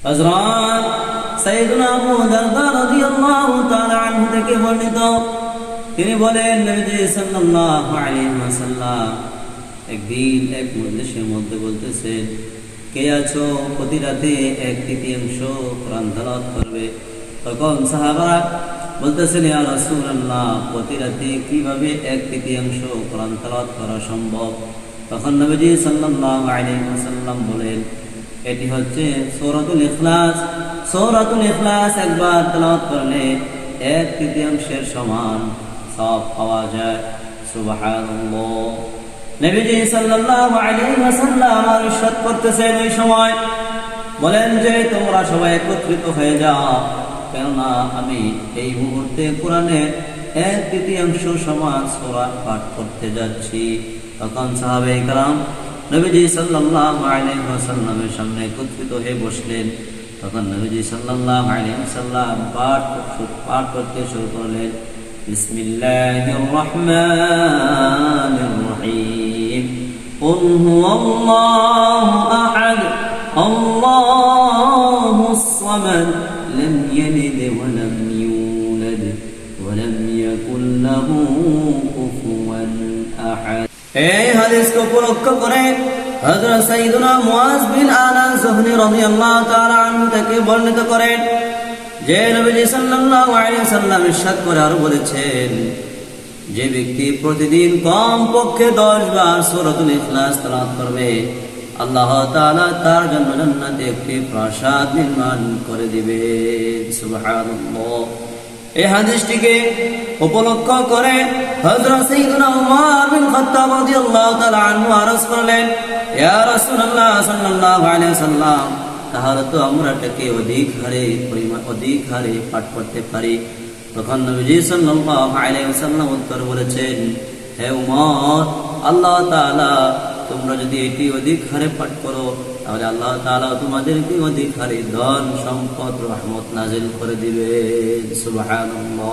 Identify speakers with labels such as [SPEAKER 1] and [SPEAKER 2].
[SPEAKER 1] হযরত সাইয়েদুনা আবু দারদা রাদিয়াল্লাহু তাআলা আনহু থেকে বর্ণিত, তিনি বলেন নবীজি সাল্লাল্লাহু আলাইহি ওয়াসাল্লাম একদিন এক মজলিসের মধ্যে বলতেছেন, কে আছো প্রতি রাতে 1/3 কোরআন তেলাওয়াত করবে? তখন সাহাবারা বলতেছেন, ইয়া রাসূলুল্লাহ, প্রতি রাতে কিভাবে 1/3 কোরআন তেলাওয়াত করা সম্ভব? তখন নবীজি সাল্লাল্লাহু আলাইহি ওয়াসাল্লাম বলেন, এটি হচ্ছে সূরাতুল ইখলাস। সূরাতুল ইখলাস একবার তেলাওয়াত করলে 1/3 সমান সওয়াব পাওয়া যায়। সুবহানাল্লাহ। নবীজি সাল্লাল্লাহু আলাইহি ওয়াসাল্লাম ইরশাদ করতেছেন ওই সময়, বলেন যে তোমরা সবাই একত্রিত হয়ে যাও, কেননা আমি এই মুহূর্তে কোরআনের 1/3 সমান সূরা পাঠ করতে যাচ্ছি। তখন সাহাবায়ে কেরাম নবীজি সাল্লাল্লাহু আলাইহি ওয়াসাল্লামের সামনে একত্রিত হয়ে বসলেন। তখন নবীজি সাল্লাল্লাহু আলাইহি ওয়াসাল্লাম পাঠ করতে শুরু করলেন, বিসমিল্লাহির রহমানির রহিম, কুল হুয়াল্লাহু আহাদ, আল্লাহুস সামাদ, লাম ইয়ালিদ ওয়া লাম ইউলাদ ওয়া লাম ইয়াকুল লাহু কুফুয়ান আহাদ। এই হাদিসকে উপলক্ষ করে হযরত সাইয়েদুনা মুআজ বিন আনাস যুহরি রাদিয়াল্লাহু তাআলা আনহু থেকে বর্ণিত করেন যে নবীজি সাল্লাল্লাহু আলাইহি ওয়াসাল্লাম ইরশাদ করে আরো বলেছেন, যে ব্যক্তি প্রতিদিন কমপক্ষে 10 বার সূরাতুল ইখলাস তেলাওয়াত করবে, আল্লাহ তাআলা তার জন্য জান্নাতে একটি প্রাসাদ নির্মাণ করে দিবেন। সুবহানাল্লাহ। এই হাদিসটিকে উপলক্ষ করে হযরত সাইয়েদুনা উমর বিন খাত্তাব রাদিয়াল্লাহু তাআলা আনহু আরজ করলেন, ইয়া রাসূলুল্লাহ সাল্লাল্লাহু আলাইহি ওয়াসাল্লাম, তাহলে তো আমরা এটাকে অধিক হারে পাঠ করতে পারি। তখন নবীজি সাল্লাল্লাহু আলাইহি ওয়াসাল্লাম উত্তর বলেছেন, হে উমর, আল্লাহ তাআলা তোমরা যদি এটি অধিক হারে পাঠ করো, তাহলে আল্লাহ তাআলা তোমাদেরকে অধিক হারে ধন সম্পদ রহমত নাজিল করে দিবেন। সুবহানাল্লাহ।